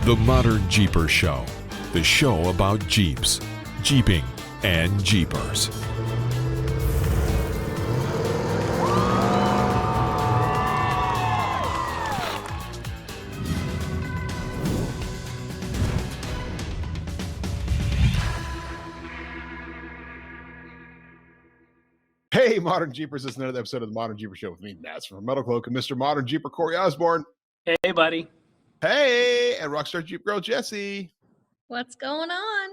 The ModernJeeper Show, the show about Jeeps, Jeeping, and Jeepers. Hey, Modern Jeepers, it's another episode of the Modern Jeeper Show with me, Matson from Metalcloak, and Mr. Modern Jeeper, Corey Osborne. Hey, buddy. Hey, and Rockstar Jeep Girl, Jessy. What's going on?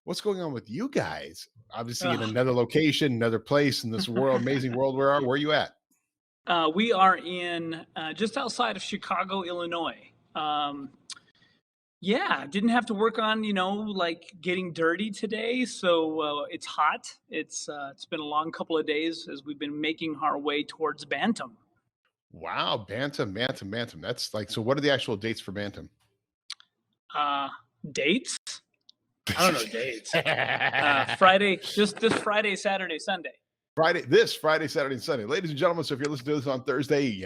What's going on with you guys? Obviously in another location, another place in this world, amazing world. Where are you at? We are in just outside of Chicago, Illinois. Didn't have to work on, like getting dirty today. So it's hot. It's been a long couple of days as we've been making our way towards Bantam. Wow, Bantam. That's like, so what are the actual dates for Bantam? Dates? I don't know dates. Friday, just this Friday, Saturday, Sunday. Friday, Saturday, and Sunday. Ladies and gentlemen, so if you're listening to this on Thursday,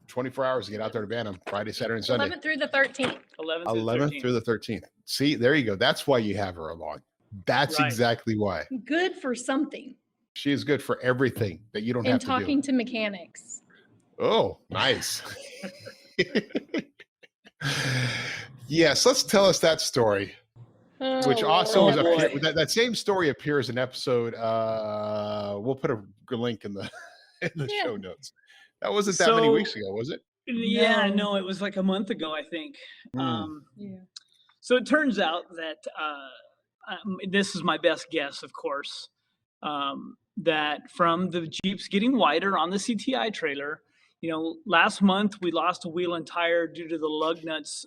24 hours to get out there to Bantam, Friday, Saturday, and Sunday. 11th through the 13th. 11th through the 13th. See, there you go. That's why you have her along. That's right. Exactly why. Good for something. She is good for everything that you don't have to do. And talking to mechanics. Oh, nice. Yes, let's tell us that story. Which also is that same story appears in episode. We'll put a link in the show notes. That wasn't that many weeks ago, was it? Yeah, no, it was like a month ago, I think. So it turns out that this is my best guess, of course, that from the Jeeps getting wider on the CTI trailer. Last month we lost a wheel and tire due to the lug nuts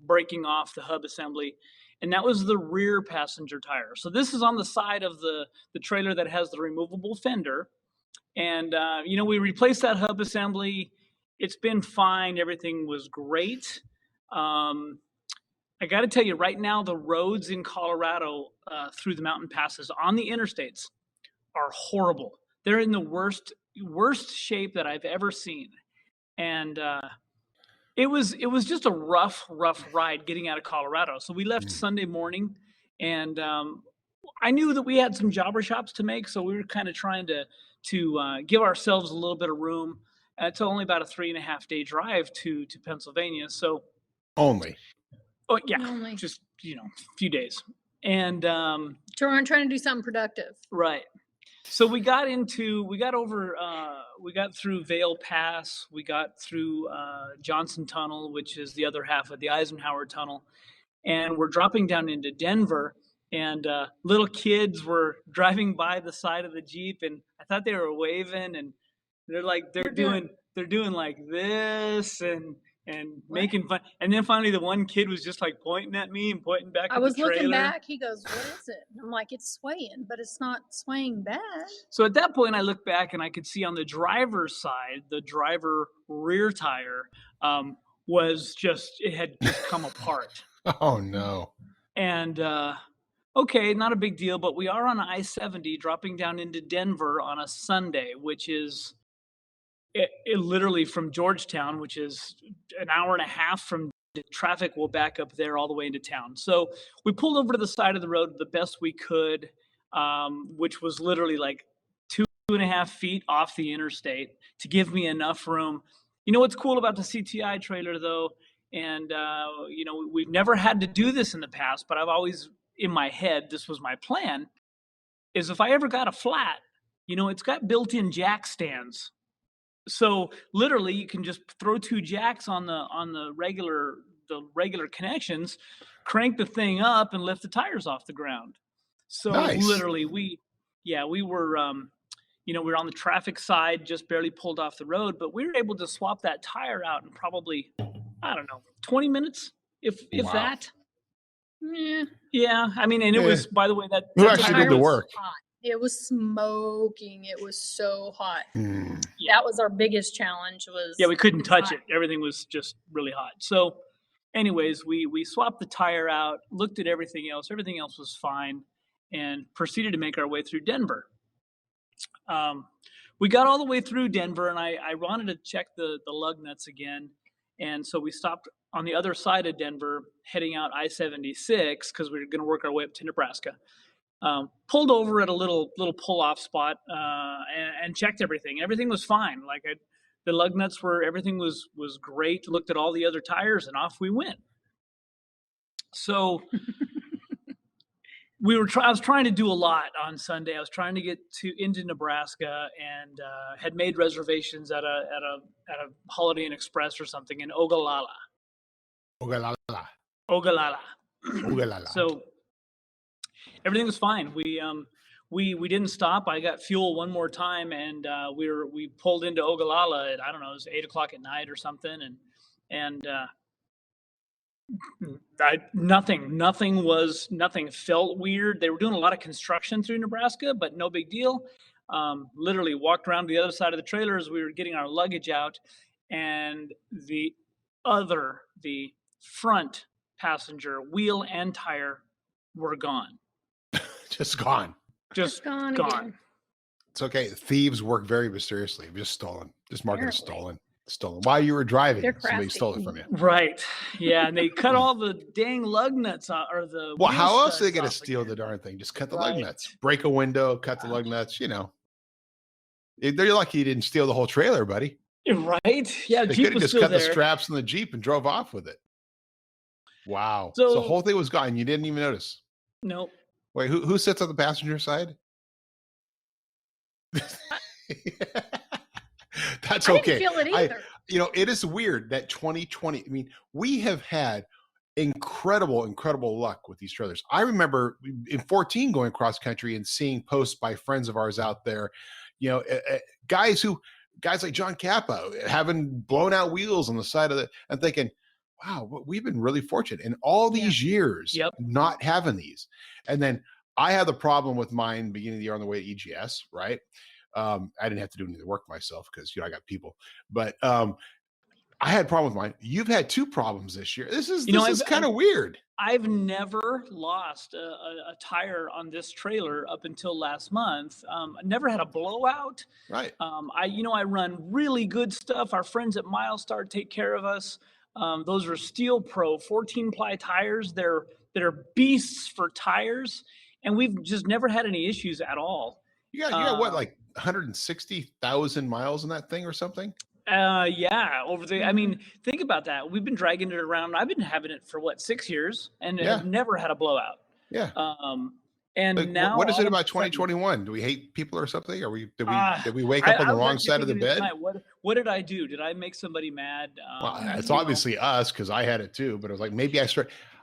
breaking off the hub assembly. And that was the rear passenger tire. So this is on the side of the trailer that has the removable fender. And, we replaced that hub assembly. It's been fine. Everything was great. I got to tell you right now, the roads in Colorado through the mountain passes on the interstates are horrible. They're in the worst shape that I've ever seen. And it was just a rough ride getting out of Colorado. So we left Sunday morning, and I knew that we had some jobber shops to make, so we were kind of trying to give ourselves a little bit of room. It's only about a 3.5 day drive to Pennsylvania. So only. Oh yeah, only. Just a few days, and trying to do something productive. Right. So we got through Vail Pass, we got through Johnson Tunnel, which is the other half of the Eisenhower Tunnel, and we're dropping down into Denver, and little kids were driving by the side of the Jeep, and I thought they were waving, and they're doing like this and making fun. And then finally the one kid was just like pointing at me and pointing back at the trailer. I was looking back. He goes, "What is it?" I'm like, "It's swaying, but it's not swaying bad." So at that point I looked back and I could see on the driver's side, the driver rear tire it had just come apart. Oh no. And okay, not a big deal, but we are on I-70 dropping down into Denver on a Sunday, which is it literally from Georgetown, which is an hour and a half from the traffic will back up there all the way into town. So we pulled over to the side of the road the best we could, which was literally like 2.5 feet off the interstate to give me enough room. What's cool about the CTI trailer though, and we've never had to do this in the past, but I've always in my head, this was my plan, is if I ever got a flat, it's got built-in jack stands. So literally you can just throw 2 jacks on the regular connections, crank the thing up and lift the tires off the ground. So nice. Literally we were, we were on the traffic side, just barely pulled off the road, but we were able to swap that tire out in probably, 20 minutes, if that. Yeah. I mean, and it was, by the way, that who actually did the work? Hot. It was smoking. It was so hot. Yeah. That was our biggest challenge. We couldn't touch it. Everything was just really hot. So anyways, we swapped the tire out, looked at everything else. Everything else was fine, and proceeded to make our way through Denver. We got all the way through Denver, and I wanted to check the lug nuts again. And so we stopped on the other side of Denver, heading out I-76 because we were going to work our way up to Nebraska. Pulled over at a little pull-off spot and checked everything. Everything was fine. Like the lug nuts everything was great. Looked at all the other tires, and off we went. So I was trying to do a lot on Sunday. I was trying to get into Nebraska and had made reservations at a Holiday Inn Express or something in Ogallala. So everything was fine. We didn't stop. I got fuel one more time, and we pulled into Ogallala at, I don't know, it was 8:00 at night or something, and nothing felt weird. They were doing a lot of construction through Nebraska, but no big deal. Literally walked around to the other side of the trailer as we were getting our luggage out, and the front passenger wheel and tire were gone. Just gone. Just gone. Again. It's okay. Thieves work very mysteriously. Just stolen. Just mark it as stolen. While you were driving, somebody stole it from you. Right. Yeah, and they cut all the dang lug nuts off, or the. Well, how else are they going to steal the darn thing? Just cut the lug nuts. Break a window, cut the lug nuts. You know, they're lucky you didn't steal the whole trailer, buddy. Right. Yeah, they could have just cut the straps on the Jeep and drove off with it. Wow. So the whole thing was gone. You didn't even notice. Nope. Wait, who sits on the passenger side? That's okay. I didn't feel it either. It is weird that 2020. I mean, we have had incredible luck with these trailers. I remember in 2014 going cross country and seeing posts by friends of ours out there. Guys like John Cappa having blown out wheels on the side of and thinking, wow, we've been really fortunate in all these years not having these. And then I had the problem with mine beginning of the year on the way to EGS, right? I didn't have to do any of the work myself because I got people, but I had a problem with mine. You've had two problems this year. This is kind of weird. I've never lost a tire on this trailer up until last month. I never had a blowout. Right. I run really good stuff. Our friends at Milestar take care of us. Those are Steel Pro 14-ply tires. They're beasts for tires, and we've just never had any issues at all. You got what, like 160,000 miles on that thing or something? Yeah, I mean, think about that. We've been dragging it around. I've been having it for 6 years, and have never had a blowout. Yeah. And now, what is it about 2021? Do we hate people or something? Did we wake up on the wrong side of the bed? What did I do? Did I make somebody mad? Well, it's obviously us, because I had it too. But I was like, maybe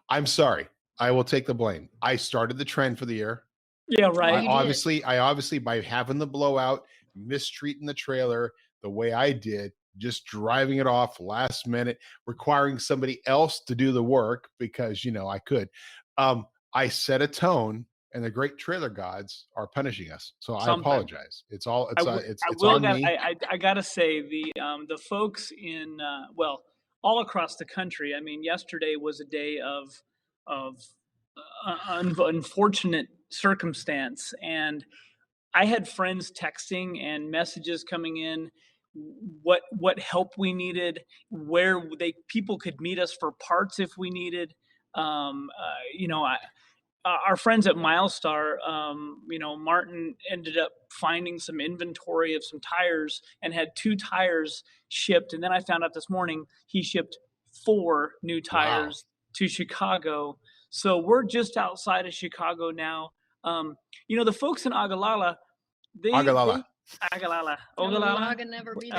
I'm sorry. I will take the blame. I started the trend for the year. Yeah, right. I obviously by having the blowout, mistreating the trailer the way I did, just driving it off last minute, requiring somebody else to do the work because I could. I set a tone. And the great trailer gods are punishing us. So I apologize. It's on me. I gotta say the folks in all across the country. I mean, yesterday was a day of unfortunate circumstance, and I had friends texting and messages coming in. What help we needed, where people could meet us for parts if we needed. Our friends at Milestar, Martin ended up finding some inventory of some tires and had 2 tires shipped. And then I found out this morning he shipped 4 new tires to Chicago. So we're just outside of Chicago now. The folks in Ogallala, Ogallala. Never be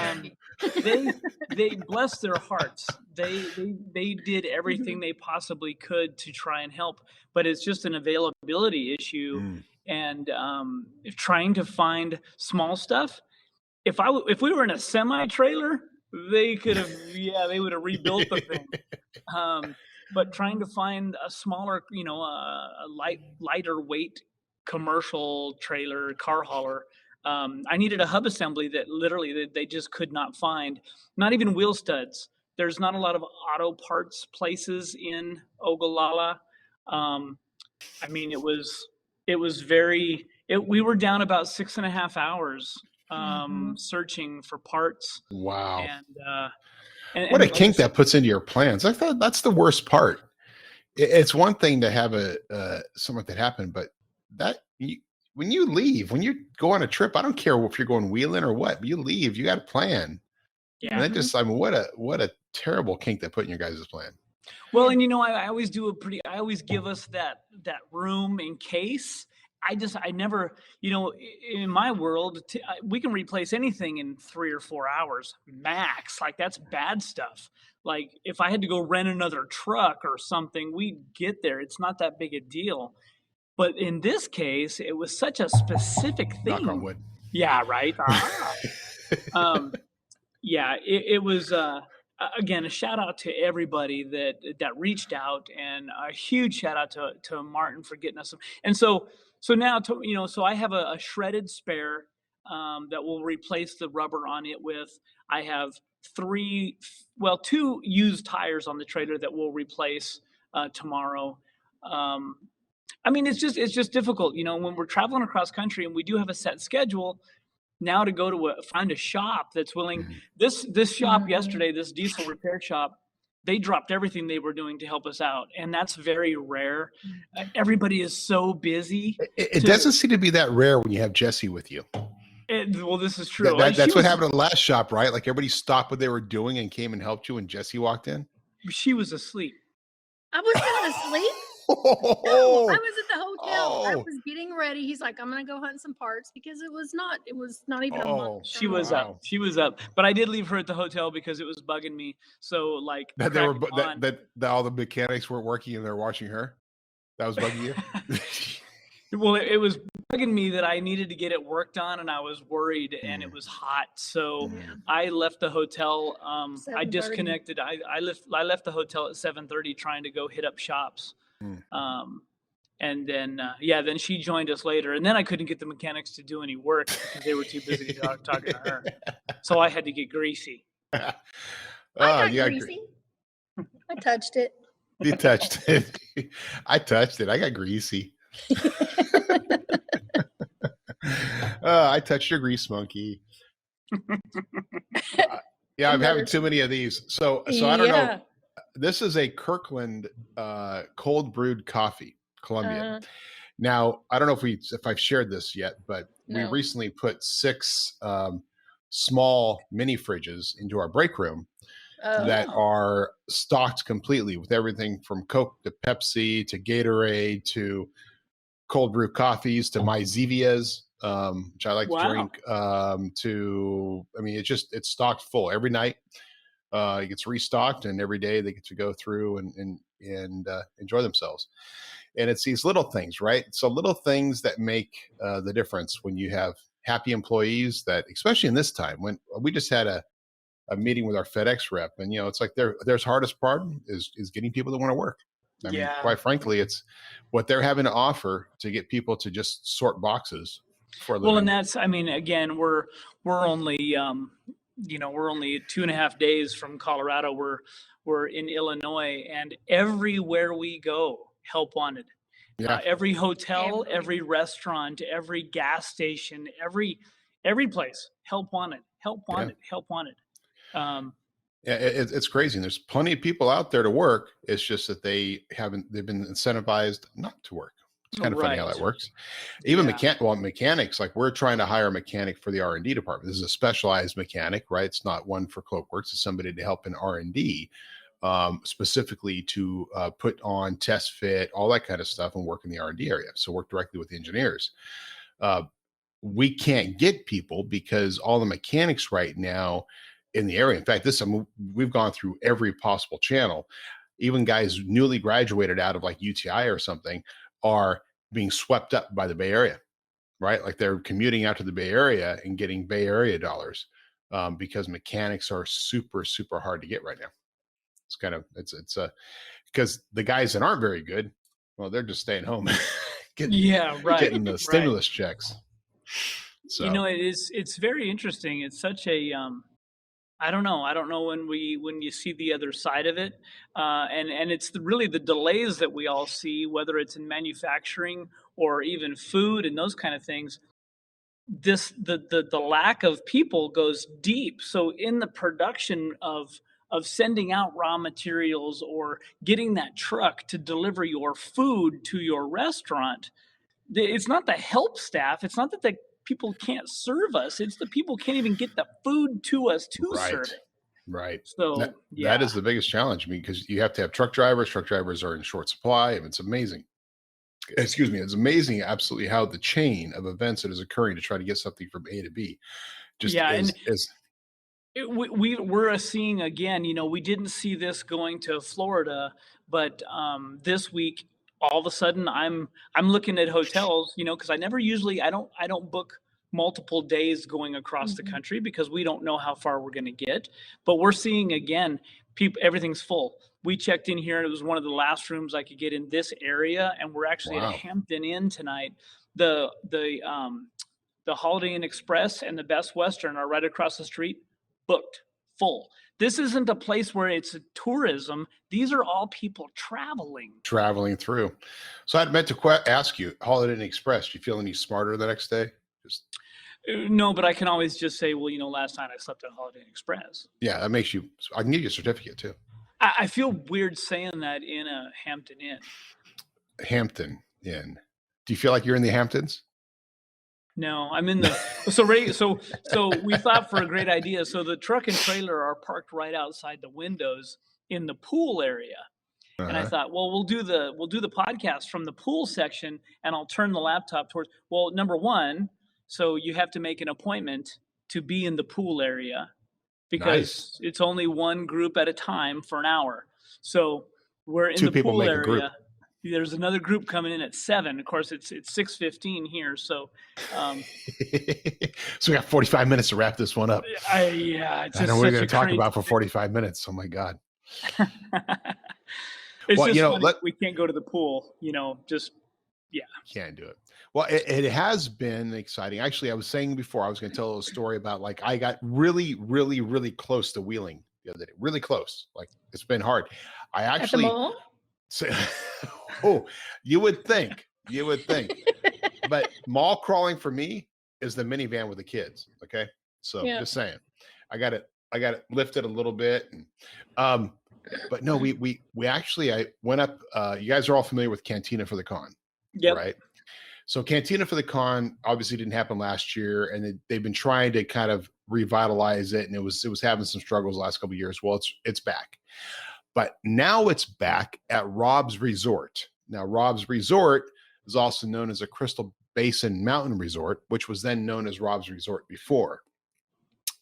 there. They bless their hearts. They did everything they possibly could to try and help, but it's just an availability issue and trying to find small stuff. If we were in a semi trailer, they could have they would have rebuilt the thing. But trying to find a smaller, a lighter weight commercial trailer, car hauler. I needed a hub assembly that literally they just could not find. Not even wheel studs. There's not a lot of auto parts places in Ogallala. I mean, we were down about 6.5 hours searching for parts. Wow. And What a kink that puts into your plans. I thought that's the worst part. It's one thing to have something that happened, but when you leave, when you go on a trip, I don't care if you're going wheeling or what, you leave, you got a plan. Yeah. And what a terrible kink that put in your guys' plan. Well, and I always I always give us that room in case. I never, in my world, we can replace anything in 3 or 4 hours max. Like, that's bad stuff. Like, if I had to go rent another truck or something, we'd get there. It's not that big a deal. But in this case, it was such a specific thing. Knock on wood. Yeah, right. Yeah, it was, again, a shout out to everybody that reached out, and a huge shout out to Martin for getting us some. And so now, so I have a shredded spare that will replace the rubber on it with. I have 2 used tires on the trailer that we'll replace tomorrow. I mean, it's just difficult, when we're traveling across country and we do have a set schedule. Now to go to find a shop that's willing. This shop yesterday, this diesel repair shop, they dropped everything they were doing to help us out, and that's very rare. Everybody is so busy. It doesn't seem to be that rare when you have Jessy with you. Well, this is true. That's what happened in the last shop, right? Like, everybody stopped what they were doing and came and helped you when Jessy walked in. She was asleep. I was not asleep. No, I was at the hotel. I was getting ready. He's like, I'm gonna go hunt some parts, because it was not even a month. She was up. She was up. But I did leave her at the hotel because it was bugging me. So, like, that all the mechanics weren't working and they're watching her. That was bugging you. Well, it was bugging me that I needed to get it worked on, and I was worried, and it was hot. So I left the hotel. I disconnected. I left the hotel at 7:30, trying to go hit up shops. And then then she joined us later, and then I couldn't get the mechanics to do any work because they were too busy talking to her. So I had to get greasy. I got greasy. I touched it. You touched it. I touched it. I got greasy. I touched your grease monkey. I'm having too many of these. So I don't know. This is a Kirkland cold brewed coffee, Columbia. Now, I don't know if I've shared this yet, but we recently put 6 small mini fridges into our break room that are stocked completely with everything from Coke to Pepsi to Gatorade to cold brew coffees to my Zevias, which I like to drink. It's stocked full every night. It gets restocked, and every day they get to go through and enjoy themselves. And it's these little things, right? So little things that make the difference when you have happy employees, that, especially in this time, when we just had a meeting with our FedEx rep, and it's like their hardest part is getting people to want to work. I mean, quite frankly, it's what they're having to offer to get people to just sort boxes for a living. Well, and that's, I mean, again, we're only we're only 2.5 days from Colorado. We're in Illinois, and everywhere we go, help wanted. Every hotel, every restaurant, every gas station, every place, help wanted, help wanted, help wanted. It's crazy. And there's plenty of people out there to work. It's just that they've been incentivized not to work. It's kind of funny how that works. Even mechanics, like, we're trying to hire a mechanic for the R&D department. This is a specialized mechanic, right? It's not one for Cloakworks. It's somebody to help in R&D, specifically to put on, test fit, all that kind of stuff, and work in the R&D area. So work directly with the engineers. We can't get people because all the mechanics right now in the area. In fact, we've gone through every possible channel. Even guys newly graduated out of like UTI or something are being swept up by the Bay Area, right? Like, they're commuting out to the Bay Area and getting Bay Area dollars because mechanics are super, super hard to get right now. It's kind of, because the guys that aren't very good, well, they're just staying home, getting the stimulus checks. So, it's very interesting. It's such a, I don't know when you see the other side of it, and it's really the delays that we all see, whether it's in manufacturing or even food and those kind of things. The lack of people goes deep. So in the production of of sending out raw materials or getting that truck to deliver your food to your restaurant. It's not the help staff. It's not that the people can't serve us. It's the people can't even get the food to us to serve it. Right. So that is the biggest challenge. I mean, because you have to have truck drivers. Truck drivers are in short supply. And it's amazing. Excuse me. It's amazing absolutely how the chain of events that is occurring to try to get something from A to B we're seeing again, we didn't see this going to Florida, but this week, all of a sudden I'm looking at hotels, because I don't book multiple days going across the country because we don't know how far we're going to get. But we're seeing again, everything's full. We checked in here and it was one of the last rooms I could get in this area, and we're actually at a Hampton Inn tonight. The Holiday Inn Express and the Best Western are right across the street, booked, full. This isn't a place where it's a tourism. These are all people traveling through. So I meant to ask you, Holiday Inn Express, do you feel any smarter the next day? No, but I can always just say, well, last night I slept at Holiday Inn Express. Yeah, that makes you, I can give you a certificate too. I feel weird saying that in a Hampton Inn. Hampton Inn. Do you feel like you're in the Hamptons? No, I'm in the so we thought for a great idea. So the truck and trailer are parked right outside the windows in the pool area. And I thought, well, we'll do the podcast from the pool section, and I'll turn the laptop towards. Well, number one, so you have to make an appointment to be in the pool area because it's only one group at a time for an hour. So we're in the pool area. There's another group coming in at 7. Of course, it's 6:15 here. So, so we got 45 minutes to wrap this one up. It's I know we're going to talk about for 45 minutes. Oh my God. It's funny. We can't go to the pool, Can't do it. Well, it has been exciting. Actually, I was saying before, I was going to tell a story about I got really, really, really close to wheeling the other day. Really close. It's been hard. I actually. At the mall? You would think, but mall crawling for me is the minivan with the kids. Okay. So just saying, I got it lifted a little bit. And, but no, we actually, I went up, you guys are all familiar with Cantina for the Con. Yep. Right. So Cantina for the Con obviously didn't happen last year, and they've been trying to kind of revitalize it. And it was having some struggles the last couple of years. Well, it's back. But now it's back at Rob's Resort. Now, Rob's Resort is also known as a Crystal Basin Mountain Resort, which was then known as Rob's Resort before.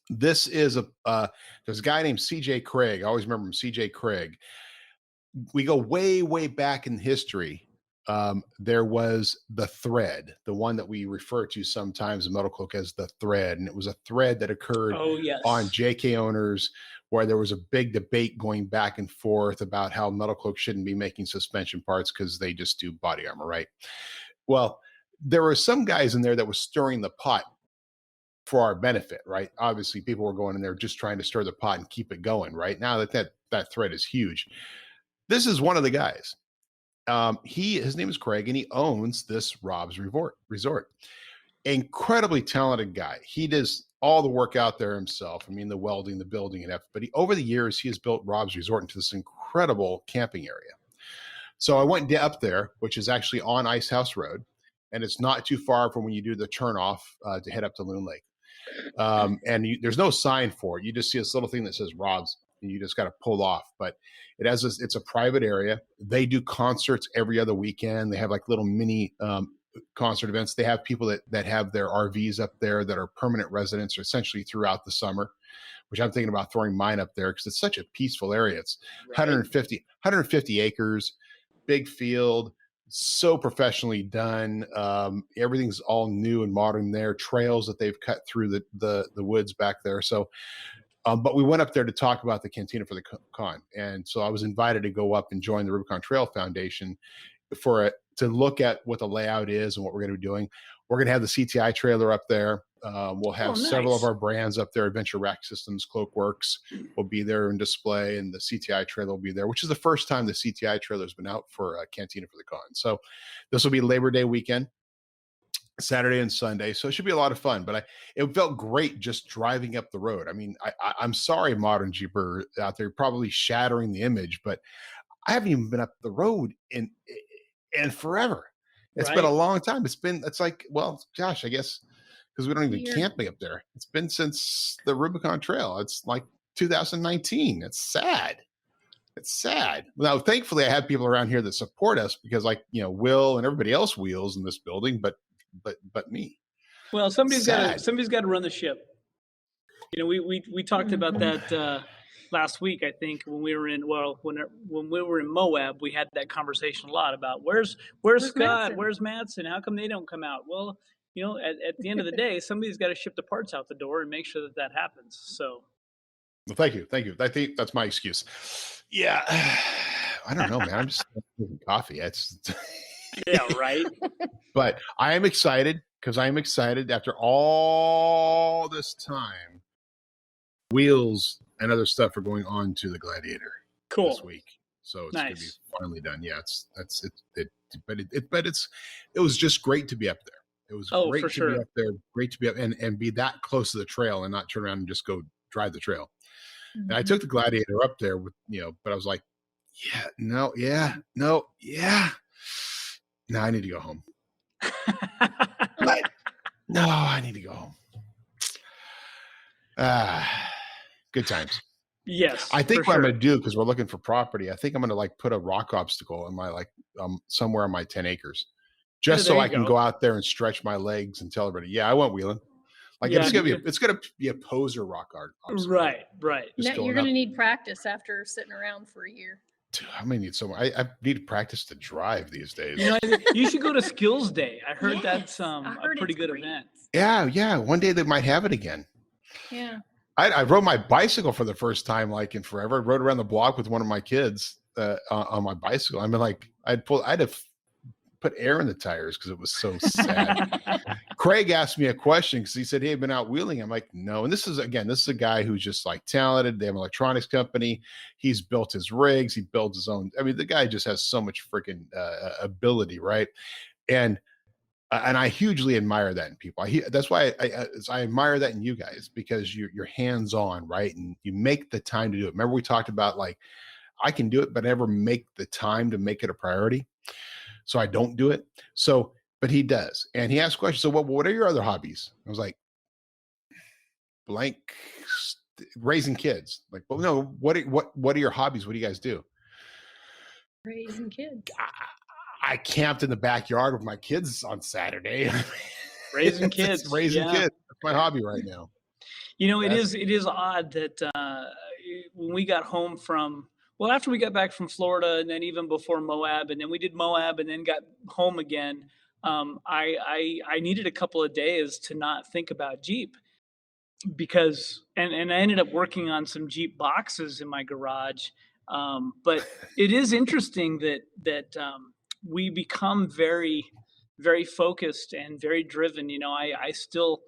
This is there's a guy named CJ Craig. I always remember him, CJ Craig. We go way, way back in history. There was the thread, the one that we refer to sometimes in Metalcloak as the thread. And it was a thread that occurred on JK owners, where there was a big debate going back and forth about how Metalcloak shouldn't be making suspension parts because they just do body armor, right? Well, there were some guys in there that was stirring the pot for our benefit, right? Obviously, people were going in there just trying to stir the pot and keep it going, right? Now that thread is huge. This is one of the guys. His name is Craig, and he owns this Rob's Resort. Incredibly talented guy. He does all the work out there himself. I mean, the welding, the building, and everything. But over the years, he has built Rob's Resort into this incredible camping area. So I went up there, which is actually on Ice House Road, and it's not too far from when you do the turnoff to head up to Loon Lake. There's no sign for it. You just see this little thing that says Rob's, and you just got to pull off. But it's a private area. They do concerts every other weekend. They have little mini concert events. They have people that have their RVs up there that are permanent residents or essentially throughout the summer, which I'm thinking about throwing mine up there because it's such a peaceful area. It's 150 acres, big field, so professionally done. Everything's all new and modern there. Trails that they've cut through the woods back there. So, but we went up there to talk about the Cantina for the Con. And so I was invited to go up and join the Rubicon Trail Foundation to look at what the layout is and what we're going to be doing. We're going to have the CTI trailer up there. We'll have several of our brands up there. Adventure Rack Systems, Cloakworks will be there in display, and the CTI trailer will be there, which is the first time the CTI trailer has been out for Cantina for the Con. So this will be Labor Day weekend. Saturday and Sunday. So it should be a lot of fun, but it felt great just driving up the road. I mean, I'm sorry, Modern Jeeper out there, probably shattering the image, but I haven't even been up the road in forever. It's been a long time. It's like, well, gosh, I guess because we don't even camping up there. It's been since the Rubicon Trail. It's like 2019. It's sad. It's sad. Now, thankfully, I have people around here that support us because, like, Will and everybody else wheels in this building, but me. Well, somebody's got to run the ship. We talked about that last week. I think when we were in Moab, we had that conversation a lot about where's Scott, Matson? where's Matson, how come they don't come out? Well, at the end of the day, somebody's got to ship the parts out the door and make sure that happens. So. Well, thank you. I think that's my excuse. Yeah, I don't know, man. I'm just drinking coffee. It's yeah, right. But I am excited because I am excited after all this time. Wheels and other stuff are going on to the Gladiator this week, so it's going to be finally done. Yeah, it was just great to be up there. It was great to be up there, great to be up and be that close to the trail and not turn around and just go drive the trail. And I took the Gladiator up there with, but I was like, no, I need to go home. But no, I need to go home. Good times. Yes. I think what I'm going to do, because we're looking for property, I think I'm going to put a rock obstacle in my somewhere on my 10 acres, just so I can go out there and stretch my legs and tell everybody, I went wheeling. It's gonna be a poser rock art. Right. Now, you're gonna need practice after sitting around for a year. Dude, I may need some. I need practice to drive these days. You should go to Skills Day. I heard that's a pretty good event. Yeah. One day they might have it again. Yeah. I rode my bicycle for the first time in forever. I rode around the block with one of my kids on my bicycle. I mean, I had to put air in the tires because it was so sad. Craig asked me a question because he said he had been out wheeling. I'm like, no. And this is a guy who's just talented. They have an electronics company. He's built his rigs. He builds his own. I mean, the guy just has so much freaking ability, right? And I hugely admire that in people. That's why I admire that in you guys, because you're hands-on, right? And you make the time to do it. Remember we talked about I can do it, but I never make the time to make it a priority. So I don't do it. So, but he does. And he asked questions. So what are your other hobbies? I was like, blank, raising kids. Well, no, what are your hobbies? What do you guys do? Raising kids. I camped in the backyard with my kids on Saturday. Raising kids. Raising kids. That's my hobby right now. It is odd that when we got home from, after we got back from Florida, and then even before Moab, and then we did Moab, and then got home again, I needed a couple of days to not think about Jeep, because and I ended up working on some Jeep boxes in my garage. But it is interesting that we become very, very focused and very driven. I still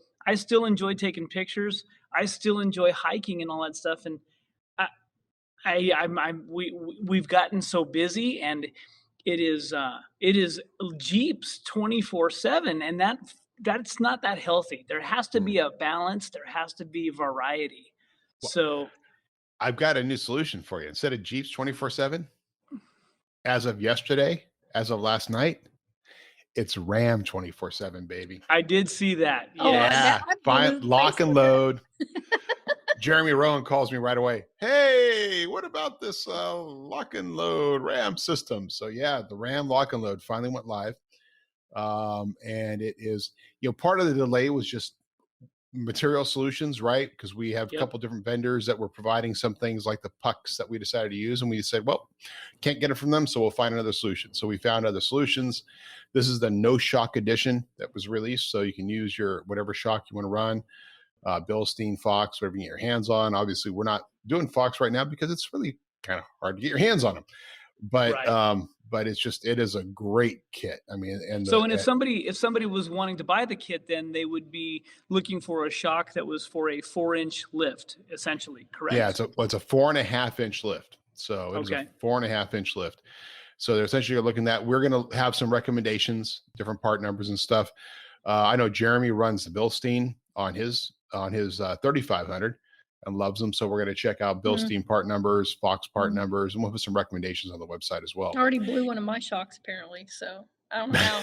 enjoy taking pictures. I still enjoy hiking and all that stuff, and we've gotten so busy, and it is Jeeps 24/7, and that's not that healthy. There has to be a balance. There has to be variety. So I've got a new solution for you. Instead of Jeeps 24/7, as of yesterday, as of last night, it's Ram 24/7, baby. I did see that. Yeah. Fine. Lock and load. Jeremy Rowan calls me right away. Hey, what about this lock and load Ram system? So the Ram lock and load finally went live. And it is, part of the delay was just material solutions, right? Because we have a couple different vendors that were providing some things like the pucks that we decided to use. And we said, can't get it from them, so we'll find another solution. So we found other solutions. This is the no shock edition that was released. So you can use your whatever shock you want to run. Bilstein, Fox, whatever you get your hands on. Obviously, we're not doing Fox right now because it's really kind of hard to get your hands on them. But but it is a great kit. I mean, if somebody was wanting to buy the kit, then they would be looking for a shock that was for a 4-inch lift, essentially, correct? Yeah, it's a 4.5-inch lift. So it was a 4.5-inch lift. So they're essentially looking at. We're going to have some recommendations, different part numbers and stuff. I know Jeremy runs the Bilstein on his 3500 and loves them. So we're going to check out Bilstein part numbers, Fox part numbers, and we'll put some recommendations on the website as well. I already blew one of my shocks apparently, so I don't know how.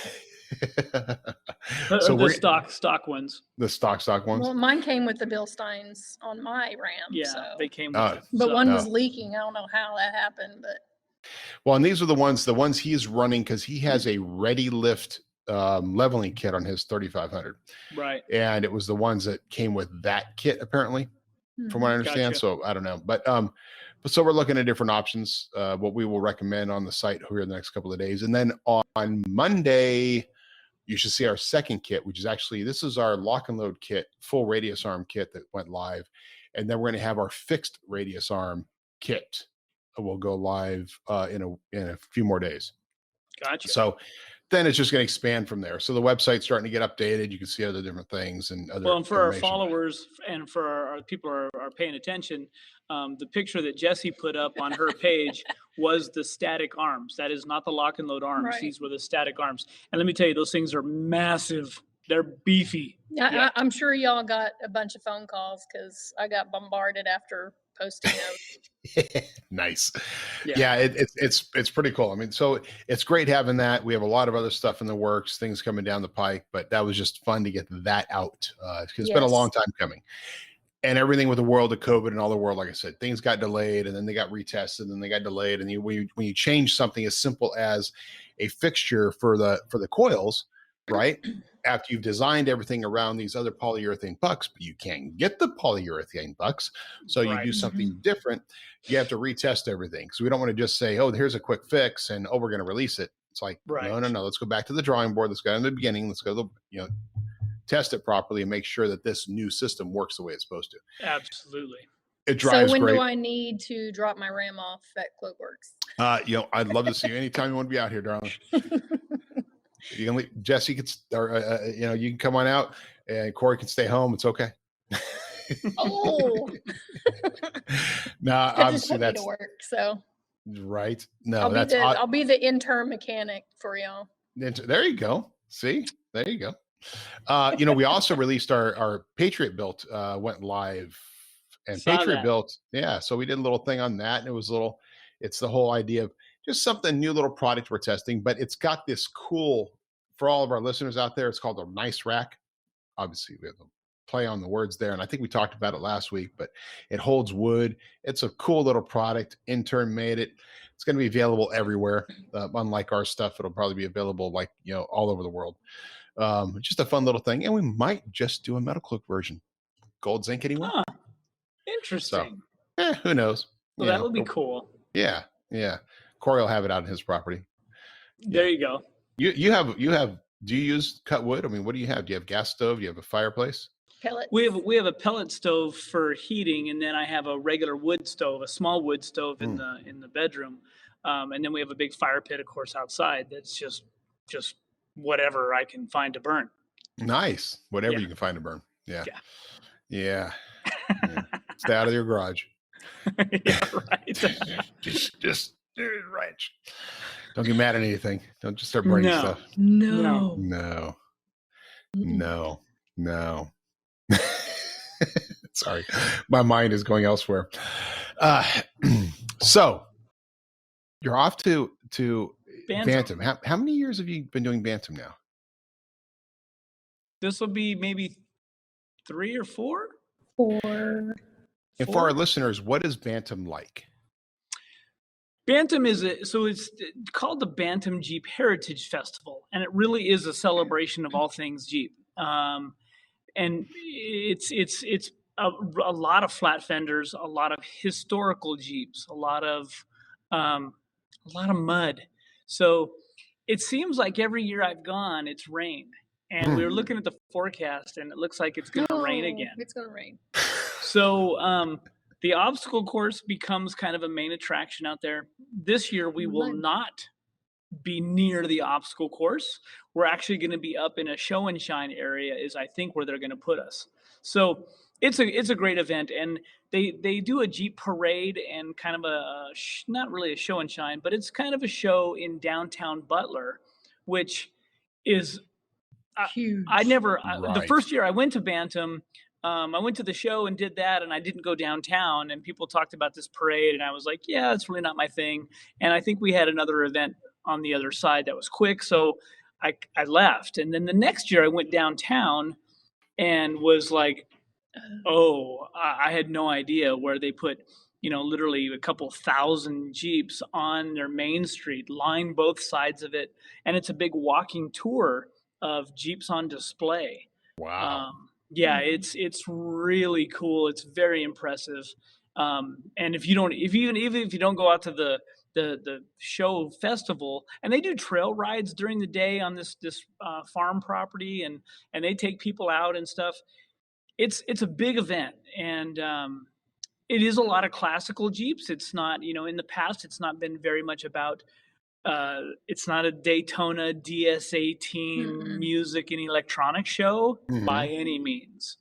So the stock ones. The stock ones. Well, mine came with the Bilsteins on my Ram. Yeah, so. they came with it. But one was leaking. I don't know how that happened, but. Well, and these are the ones he's running because he has a ready lift leveling kit on his 3500. Right. And it was the ones that came with that kit apparently, from what I understand. Gotcha. So I don't know, but so we're looking at different options, what we will recommend on the site here in the next couple of days. And then on Monday, you should see our second kit, which is actually, this is our lock and load kit, full radius arm kit that went live. And then we're going to have our fixed radius arm kit. Will go live in a few more days. Gotcha. So then it's just going to expand from there. So the website's starting to get updated. You can see other different things and other. Well, and for our followers and for our people are paying attention, the picture that Jessy put up on her page was the static arms. That is not the lock and load arms. Right. These were the static arms. And let me tell you, those things are massive. They're beefy. Yeah. I'm sure y'all got a bunch of phone calls because I got bombarded after posting those. Nice. Yeah, it's pretty cool. I mean, so it's great having that. We have a lot of other stuff in the works, things coming down the pike, but that was just fun to get that out. It's been a long time coming. And everything with the world of COVID and all the world, like I said, things got delayed and then they got retested and then they got delayed. And when you change something as simple as a fixture for the coils, right? After you've designed everything around these other polyurethane pucks, but you can't get the polyurethane pucks. So you do something different. You have to retest everything. So we don't want to just say, oh, here's a quick fix and we're going to release it. It's like, no. Let's go back to the drawing board. Let's go in the beginning. Let's go to test it properly and make sure that this new system works the way it's supposed to. Absolutely. It drives great. So when do I need to drop my Ram off at Cloakworks? I'd love to see you anytime you want to be out here, darling. You can leave, Jessy can, you can come on out and Corey can stay home. It's okay. Oh, no, obviously that's to work. So right. No, I'll be the intern mechanic for y'all. There you go. See, there you go. We also released our Patriot Built went live, and Patriot Built. Yeah. So we did a little thing on that, and it's the whole idea of just something new, little product we're testing, but it's got this cool, for all of our listeners out there, it's called a nice rack. Obviously we have the play on the words there. And I think we talked about it last week, but it holds wood. It's a cool little product. Intern made it. It's going to be available everywhere. Unlike our stuff, it'll probably be available all over the world. Just a fun little thing. And we might just do a Metalcloak version. Gold zinc anyone? Huh. Interesting. So, who knows? Well, that would be cool. Yeah. Yeah. Corey will have it out on his property. There you go. You have, do you use cut wood? I mean, what do you have? Do you have gas stove? Do you have a fireplace? Pellets. We have a pellet stove for heating, and then I have a regular wood stove, a small wood stove in the bedroom. And then we have a big fire pit, of course, outside. That's just whatever I can find to burn. Nice. Whatever you can find to burn. Yeah. Yeah. Stay out of your garage. Yeah, right. just right. Don't get mad at anything. Don't just start burning stuff. No. Sorry, my mind is going elsewhere. So you're off to Bantam. How many years have you been doing Bantam now? This will be maybe 3 or 4. 4. And for our listeners, what is Bantam like? Bantam it's called the Bantam Jeep Heritage Festival, and it really is a celebration of all things Jeep. And it's a lot of flat fenders, a lot of historical Jeeps, a lot of mud. So it seems like every year I've gone, it's rained. And we were looking at the forecast, and it looks like it's going to rain again. It's going to rain. So the obstacle course becomes kind of a main attraction out there. This year, we will not be near the obstacle course. We're actually going to be up in a show and shine area is, I think, where they're going to put us. So it's a great event. And they do a Jeep parade and kind of not really a show and shine, but it's kind of a show in downtown Butler, which is huge. The first year I went to Bantam, I went to the show and did that, and I didn't go downtown, and people talked about this parade, and I was like, yeah, it's really not my thing. And I think we had another event on the other side that was quick, so I left. And then the next year I went downtown and was like, oh, I had no idea where they put, literally a couple thousand Jeeps on their main street, line both sides of it. And it's a big walking tour of Jeeps on display. Wow. Yeah, it's really cool. It's very impressive. And if you don't go out to the show festival, and they do trail rides during the day on this farm property, and they take people out and stuff. It's a big event, and it is a lot of classical Jeeps. It's not, in the past, it's not been very much about. It's not a Daytona DS18 music and electronic show by any means.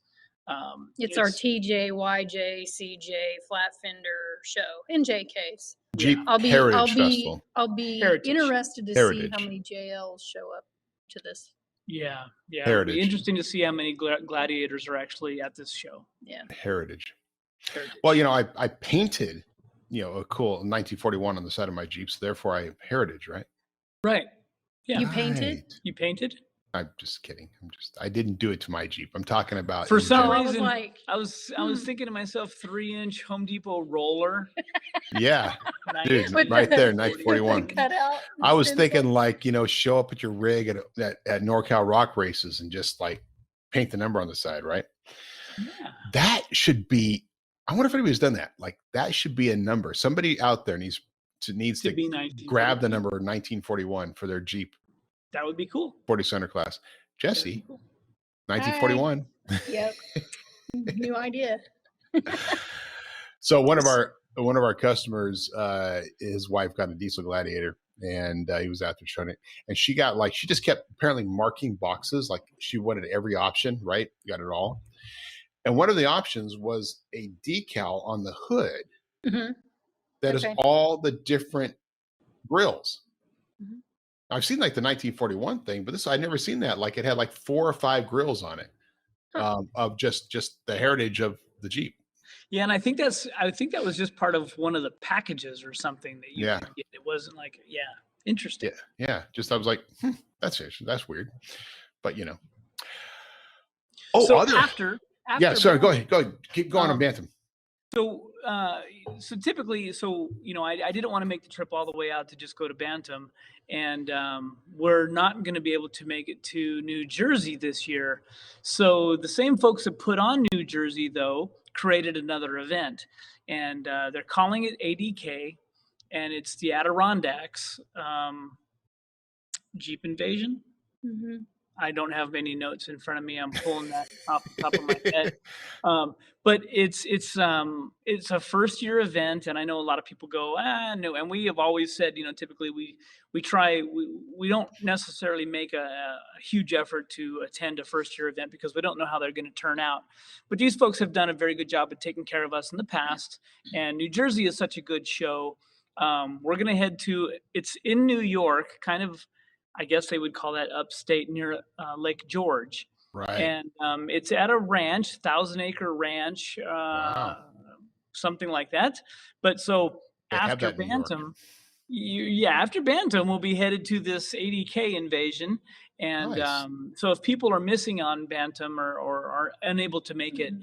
It's our TJ, YJ, CJ flat fender show in JK's. Jeep Heritage Festival. I'll be interested to see how many JLs show up to this. Yeah. Heritage. It'll be interesting to see how many gladiators are actually at this show. Yeah. Heritage. Well, I painted, a cool 1941 on the side of my Jeep, so therefore I have heritage, right? Right. Yeah. You painted? You painted? I'm just kidding. I didn't do it to my Jeep. I'm talking about. For some reason, I was thinking to myself, 3-inch Home Depot roller. Yeah, dude, right there, 1941. I was thinking show up at your rig at NorCal Rock races and just paint the number on the side, right? Yeah. That should be. I wonder if anybody's done that. That should be a number. Somebody out there needs to grab the number 1941 for their Jeep. That would be cool. 40 center class. Jesse, cool. 1941. Yep. New idea. So one of our customers, his wife got a diesel Gladiator, and he was out there showing it, and she just kept apparently marking boxes, she wanted every option, right? Got it all. And one of the options was a decal on the hood that is all the different grills. Mm-hmm. I've seen the 1941 thing, but I'd never seen that. It had 4 or 5 grills on it of just the heritage of the Jeep. Yeah, and I think that was just part of one of the packages or something that you could get. It wasn't interesting. Yeah. Just I was like, that's weird, but Oh, so after sorry, go ahead. Keep going on Bantam. So typically, I didn't want to make the trip all the way out to just go to Bantam, and we're not going to be able to make it to New Jersey this year. So the same folks that put on New Jersey, though, created another event, and they're calling it ADK, and it's the Adirondacks Jeep Invasion. Mm-hmm. I don't have many notes in front of me. I'm pulling that off the top of my head. But it's a first year event, and I know a lot of people go, no. And we have always said, typically we don't necessarily make a huge effort to attend a first year event because we don't know how they're going to turn out. But these folks have done a very good job of taking care of us in the past, and New Jersey is such a good show. We're going to head to, it's in New York, kind of, I guess they would call that upstate near Lake George. Right. And it's at a ranch, 1,000-acre ranch, something like that. But so after Bantam, after Bantam, we'll be headed to this ADK invasion. And nice. So if people are missing on Bantam or are unable to make it,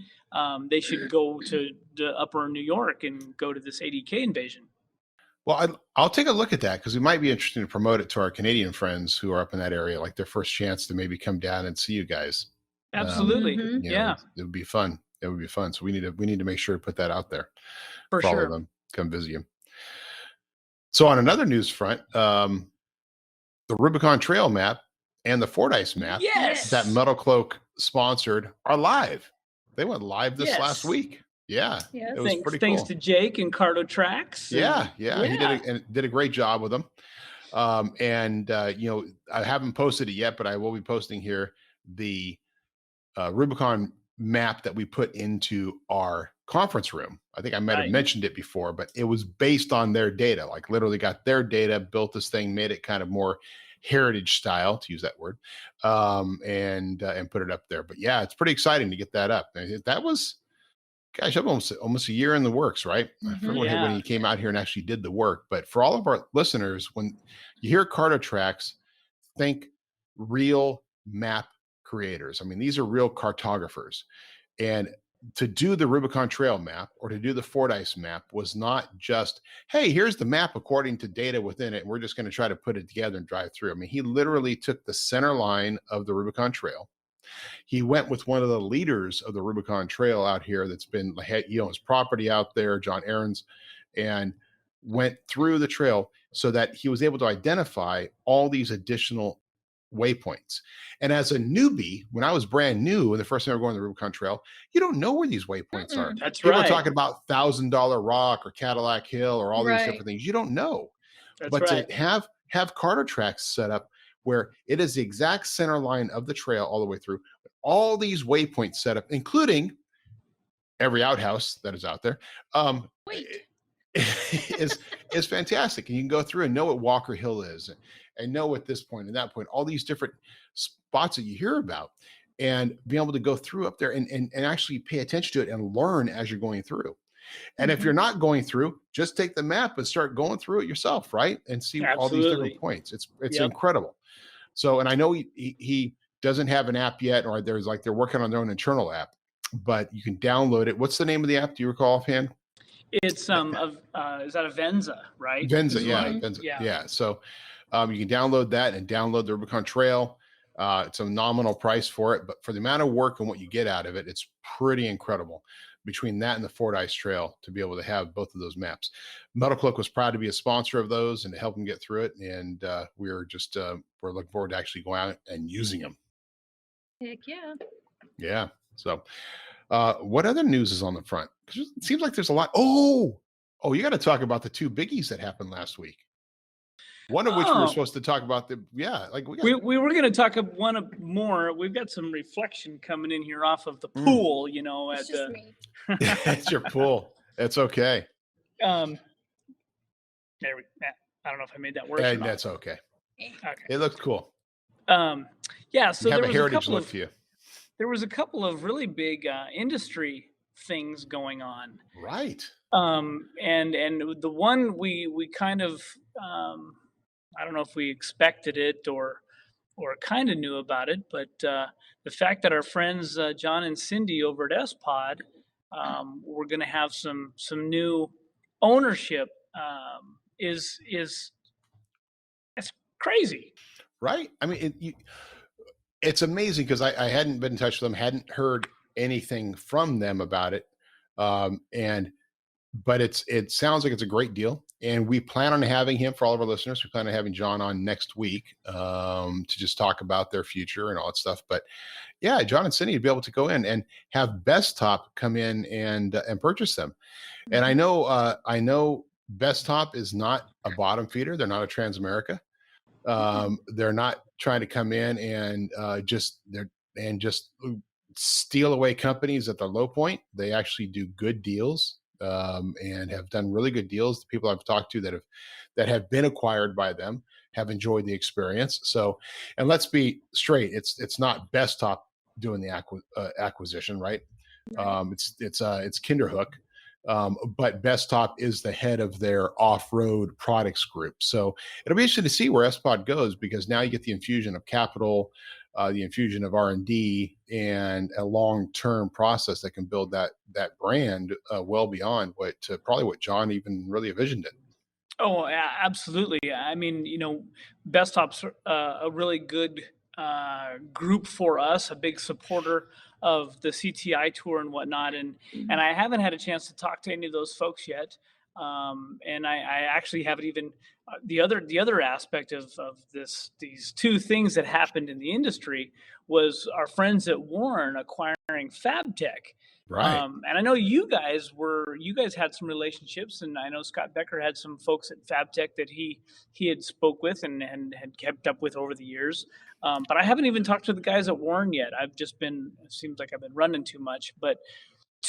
they should go to the upper New York and go to this ADK invasion. Well, I'll take a look at that because it might be interesting to promote it to our Canadian friends who are up in that area, their first chance to maybe come down and see you guys. Absolutely, it would be fun. It would be fun. So we need to make sure to put that out there for sure. All of them come visit you. So on another news front, the Rubicon Trail map and the Fordyce map that Metalcloak sponsored are live. They went live this last week. Yeah, it was pretty cool. Thanks to Jake and Cardo Tracks. Yeah. He did a great job with them. I haven't posted it yet, but I will be posting here the Rubicon map that we put into our conference room. I think I might have mentioned it before, but it was based on their data. Literally got their data, built this thing, made it kind of more heritage style, to use that word, and put it up there. But yeah, it's pretty exciting to get that up. That was, gosh, almost a year in the works, right? I forget when he came out here and actually did the work. But for all of our listeners, when you hear Carto Tracks, think real map creators. I mean, these are real cartographers. And to do the Rubicon Trail map or to do the Fordyce map was not just, hey, here's the map according to data within it, and we're just going to try to put it together and drive through. I mean, he literally took the center line of the Rubicon Trail. He went with one of the leaders of the Rubicon Trail out here that's been, his property out there, John Aarons, and went through the trail so that he was able to identify all these additional waypoints. And as a newbie, when I was brand new and the first time I was going to the Rubicon Trail, you don't know where these waypoints are. That's People right. are talking about $1,000 Rock or Cadillac Hill or all these different things. You don't know. But to have Carto Tracks set up where it is the exact center line of the trail all the way through, all these waypoints set up, including every outhouse that is out there, is fantastic. And you can go through and know what Walker Hill is and know at this point and that point, all these different spots that you hear about, and be able to go through up there and actually pay attention to it and learn as you're going through. And if you're not going through, just take the map and start going through it yourself, right? And see all these different points. It's incredible. So, and I know he doesn't have an app yet, or they're working on their own internal app, but you can download it. What's the name of the app? Do you recall offhand? It's is that a Venza, right? Venza, Venza. Yeah. So you can download that and download the Rubicon Trail. It's a nominal price for it, but for the amount of work and what you get out of it, it's pretty incredible. Between that and the Fordyce Trail, to be able to have both of those maps. Metalcloak was proud to be a sponsor of those and to help them get through it. And we're looking forward to actually going out and using them. Heck yeah. Yeah. So what other news is on the front? Because it seems like there's a lot. Oh, you got to talk about the two biggies that happened last week. One of which we were supposed to talk about. We were going to talk one more. We've got some reflection coming in here off of the pool, It's just me. It's your pool. It's okay. I don't know if I made that worse. And that's okay. Okay. It looks cool. So you have a heritage look for you. There was a couple of really big industry things going on. Right. And the one we kind of I don't know if we expected it or kind of knew about it, but the fact that our friends John and Cindy over at sPod we're going to have some new ownership is that's crazy, right? I mean, it's amazing because I hadn't been in touch with them, hadn't heard anything from them about it, but it sounds like it's a great deal, and we plan on having him, for all of our listeners, we plan on having John on next week to just talk about their future and all that stuff. But yeah, John and Cindy would be able to go in and have Bestop come in and purchase them. And I know Bestop is not a bottom feeder. They're not a Transamerica. They're not trying to come in and just steal away companies at the low point. They actually do good deals. And have done really good deals. The people I've talked to that have been acquired by them have enjoyed the experience. So, and let's be straight, it's not Bestop doing the acquisition, right? It's Kinderhook, but Bestop is the head of their off-road products group. So it'll be interesting to see where sPod goes, because now you get the infusion of capital, the infusion of R&D, and a long-term process that can build that brand well beyond what John even really envisioned it. Oh, absolutely. I mean, Bestop's a really good group for us, a big supporter of the CTI tour and whatnot. And I haven't had a chance to talk to any of those folks yet. And I actually haven't even the other aspect of these two things that happened in the industry was our friends at Warn acquiring Fabtech. Right. And I know you guys had some relationships, and I know Scott Becker had some folks at Fabtech that he had spoke with and had kept up with over the years. But I haven't even talked to the guys at Warn yet. It seems like I've been running too much, but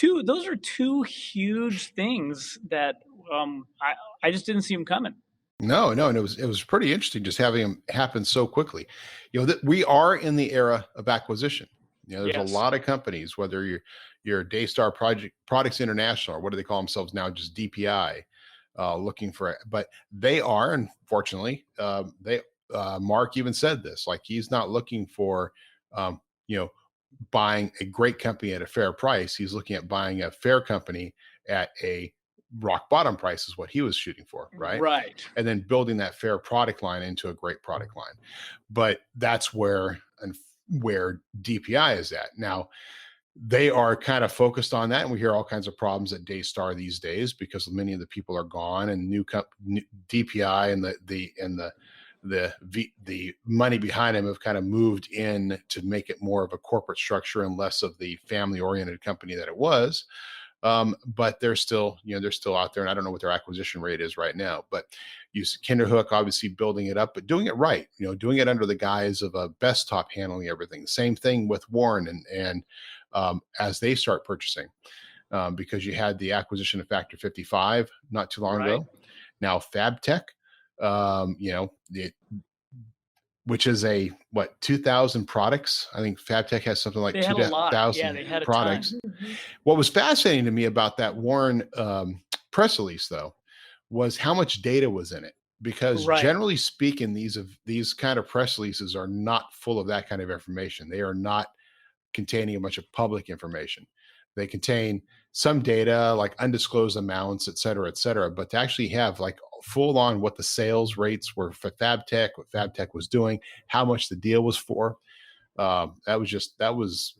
those are two huge things that I just didn't see them coming. No, and it was pretty interesting just having them happen so quickly. You know, that we are in the era of acquisition. You know, there's a lot of companies, whether you're Daystar Products International, or what do they call themselves now, just DPI, looking for it. But they are, unfortunately, Mark even said this, like he's not looking for, you know, buying a great company at a fair price. He's looking at buying a fair company at a rock bottom price is what he was shooting for, right? Right. And then building that fair product line into a great product line. But that's where DPI is at. Now, they are kind of focused on that, and we hear all kinds of problems at Daystar these days because many of the people are gone, and new DPI and the money behind them have kind of moved in to make it more of a corporate structure and less of the family-oriented company that it was. But they're still out there, and I don't know what their acquisition rate is right now. But you see Kinderhook obviously building it up, but doing it right. You know, doing it under the guise of a Bestop handling everything. Same thing with Warn and as they start purchasing, because you had the acquisition of Factor 55 not too long ago. Now Fabtech, you know, which is 2,000 products. I think Fabtech has something like 2,000 products. What was fascinating to me about that Warn press release, though, was how much data was in it. Because generally speaking, these kind of press releases are not full of that kind of information. They are not containing a bunch of public information. They contain some data like undisclosed amounts, et cetera, but to actually have like full on what the sales rates were for Fabtech, what Fabtech was doing, how much the deal was for, that was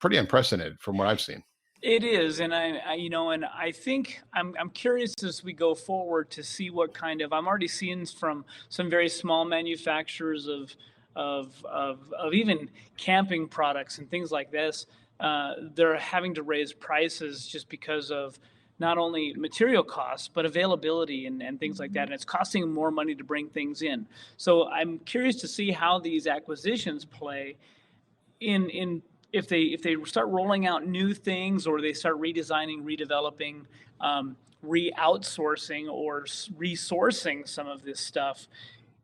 pretty unprecedented from what I've seen. It is, and I think I'm curious as we go forward to see what kind of. I'm already seeing from some very small manufacturers of even camping products and things like this. They're having to raise prices just because of not only material costs, but availability and things like that. And it's costing more money to bring things in. So I'm curious to see how these acquisitions play in if they start rolling out new things, or they start redesigning, redeveloping, re-outsourcing or resourcing some of this stuff.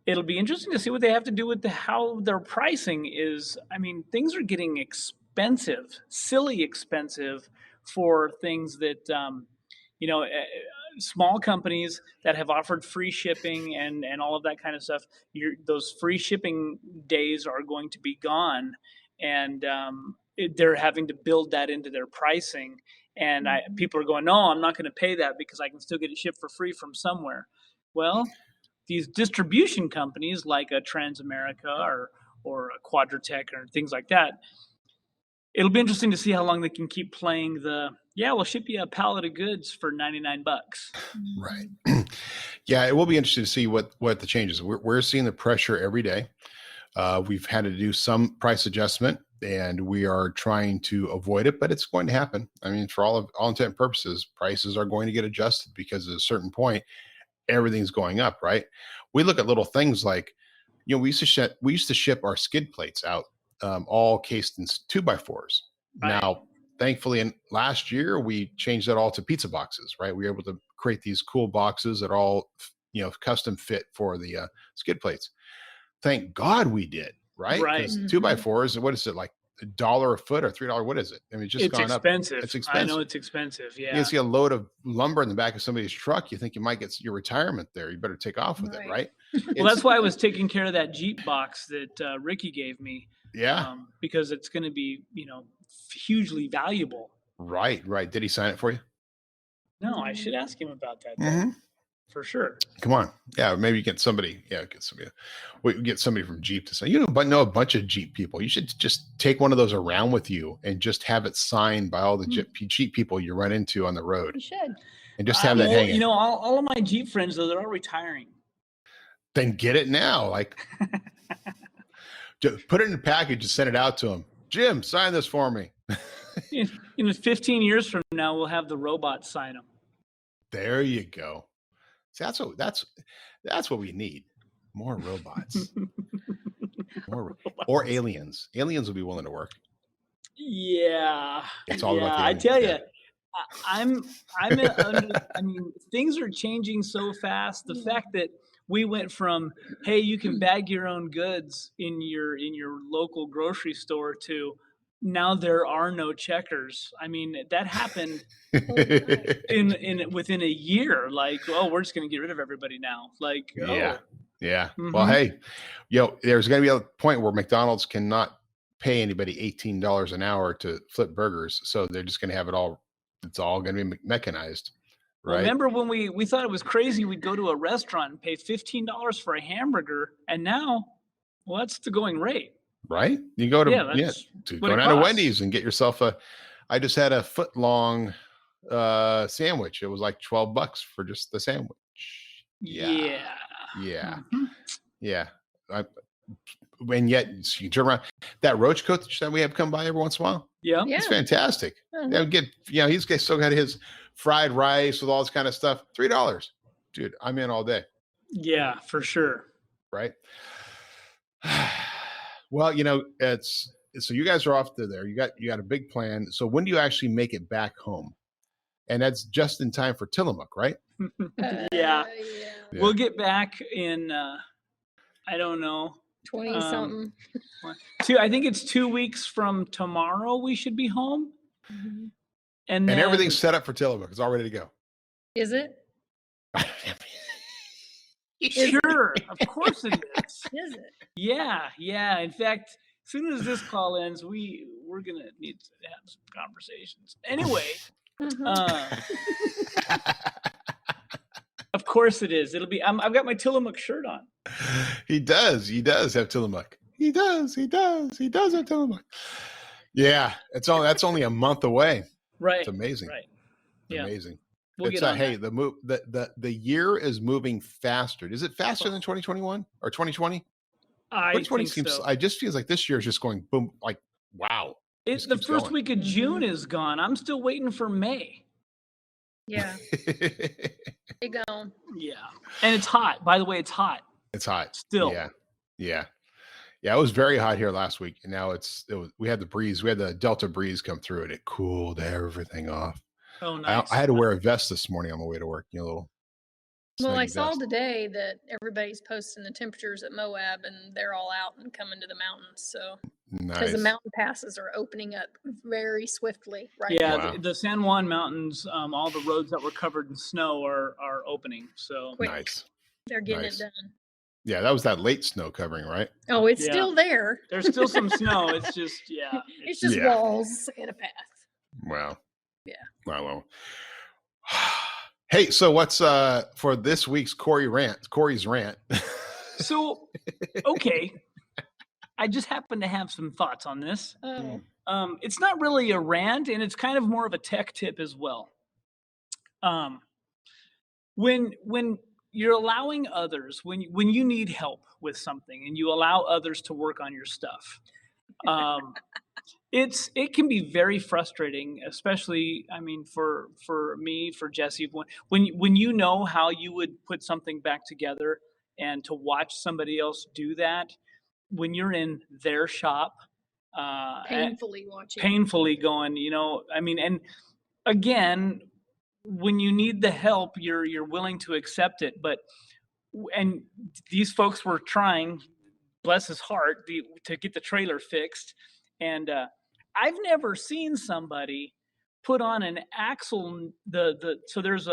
It'll be interesting to see what they have to do with how their pricing is. I mean, things are getting expensive, silly expensive for things that, small companies that have offered free shipping and all of that kind of stuff. Those free shipping days are going to be gone, and they're having to build that into their pricing. And people are going, no, I'm not going to pay that because I can still get it shipped for free from somewhere. Well, these distribution companies like a Transamerica or a Quadratech or things like that, it'll be interesting to see how long they can keep playing we'll ship you a pallet of goods for $99. Right. Yeah, it will be interesting to see what the changes. We're seeing the pressure every day. We've had to do some price adjustment, and we are trying to avoid it, but it's going to happen. I mean, for all intent and purposes, prices are going to get adjusted because at a certain point, everything's going up, right? We look at little things like, we used to ship our skid plates out, all cased in 2x4s. Right. Now, thankfully, in last year, we changed that all to pizza boxes, right? We were able to create these cool boxes that are all, custom fit for the skid plates. Thank God we did, right? Because 2x4s, what is it, like $1 a foot or $3? What is it? I mean, it's gone expensive. Up. It's expensive. I know it's expensive. Yeah. You see a load of lumber in the back of somebody's truck. You think you might get your retirement there. You better take off with it, right? Well, that's why I was taking care of that Jeep box that Ricky gave me. Yeah. Because it's going to be, hugely valuable. Right. Did he sign it for you? No, I should ask him about that. Mm-hmm. For sure. Come on. Yeah, maybe get somebody. Yeah, we get somebody from Jeep to say, but know a bunch of Jeep people. You should just take one of those around with you and just have it signed by all the Jeep people you run into on the road. You should. And just have that hanging. All of my Jeep friends, though, they're all retiring. Then get it now. Like, put it in a package and send it out to them. Jim, sign this for me. In 15 years from now, we'll have the robots sign them. There you go. See, that's what we need. More robots. Or aliens. Aliens will be willing to work. Yeah. It's all about the aliens. I tell you, I mean, things are changing so fast. The fact that we went from, hey, you can bag your own goods in your local grocery store to now there are no checkers. I mean, that happened within a year. Like, oh, we're just going to get rid of everybody now. Like, yeah. Mhm. Well, hey, there's going to be a point where McDonald's cannot pay anybody $18 an hour to flip burgers, so they're just going to have it all. It's all going to be mechanized, right? Well, remember when we thought it was crazy? We'd go to a restaurant and pay $15 for a hamburger, and now, well, that's the going rate. Right? You go to go down to Wendy's and get yourself I just had a foot long sandwich. It was like $12 for just the sandwich. Yeah. And yet you turn around, that roach coach that we have come by every once in a while. Yeah. It's fantastic. He's still got his fried rice with all this kind of stuff. $3. Dude, I'm in all day. Yeah, for sure. Right. Well, it's so you guys are off to there. You got a big plan. So when do you actually make it back home? And that's just in time for Tillamook, right? Yeah. We'll get back in I don't know, 20 something. I think it's 2 weeks from tomorrow we should be home. Mm-hmm. And everything's set up for Tillamook. It's all ready to go. Is it? Sure, of course it is. Is it? Yeah. In fact, as soon as this call ends, we're gonna need to have some conversations. Anyway, of course it is. It'll be. I've got my Tillamook shirt on. He does have Tillamook. He does have Tillamook. Yeah, that's only a month away. Right. It's amazing. Right. It's amazing. We'll get on hey, the year is moving faster. Is it faster than 2021 or 2020? 2020 seems. So. It just feels like this year is just going boom. Like wow. The first week of June is gone. I'm still waiting for May. Yeah. They gone. Yeah, and it's hot. By the way, it's hot. It's hot still. Yeah. It was very hot here last week, and now we had the breeze. We had the Delta breeze come through, and it cooled everything off. Oh, nice. I had to wear a vest this morning on my way to work. A little. Well, I saw today that everybody's posting the temperatures at Moab, and they're all out and coming to the mountains. So, because the mountain passes are opening up very swiftly, right? Yeah, wow. the San Juan Mountains, all the roads that were covered in snow are opening. So quick. Nice. They're getting it done. Yeah, that was that late snow covering, right? Oh, it's still there. There's still some snow. It's just it's just walls and a path. Wow. Yeah. Wow. Hey, so what's for this week's Corey's rant? So, okay. I just happen to have some thoughts on this. Oh. It's not really a rant, and it's kind of more of a tech tip as well. When you're allowing others, when you need help with something and you allow others to work on your stuff, it can be very frustrating, especially, I mean, for me, for Jessy, when you know how you would put something back together, and to watch somebody else do that when you're in their shop, painfully going, I mean, and again, when you need the help, you're willing to accept it, and these folks were trying, bless his heart, to get the trailer fixed, and I've never seen somebody put on an axle. So there's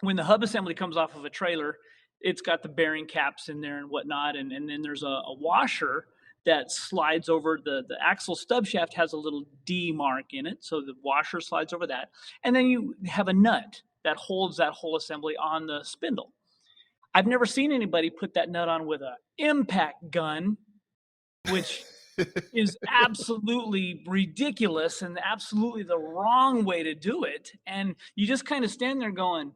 when the hub assembly comes off of a trailer, it's got the bearing caps in there and whatnot, and then there's a washer that slides over the axle stub shaft, has a little D mark in it, so the washer slides over that, and then you have a nut that holds that whole assembly on the spindle. I've never seen anybody put that nut on with an impact gun, which is absolutely ridiculous and absolutely the wrong way to do it. And you just kind of stand there going,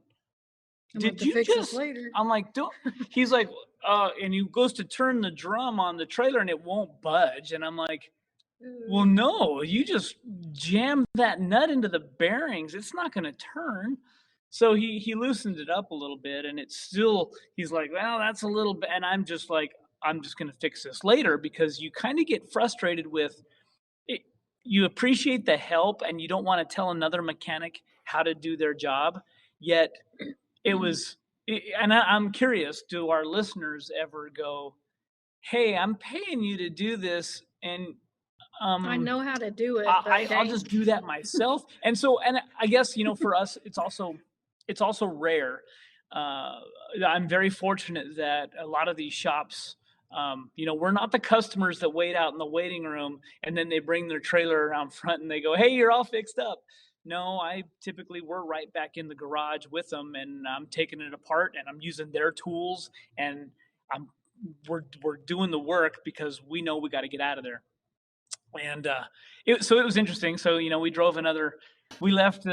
did you just, later. I'm like, don't, he's like, and he goes to turn the drum on the trailer and it won't budge. And I'm like, well, no, you just jam that nut into the bearings. It's not going to turn. So he loosened it up a little bit, and it's still, he's like, well, that's a little bit. And I'm just like, I'm just going to fix this later, because you kind of get frustrated with it. You appreciate the help and you don't want to tell another mechanic how to do their job. Yet it was and I'm curious, do our listeners ever go, hey, I'm paying you to do this, and I know how to do it. I'll just do that myself. And I guess, for us, it's also rare. I'm very fortunate that a lot of these shops, we're not the customers that wait out in the waiting room and then they bring their trailer around front and they go, hey, you're all fixed up. No, we're right back in the garage with them, and I'm taking it apart and I'm using their tools, and we're doing the work because we know we got to get out of there. And it was interesting. So, we left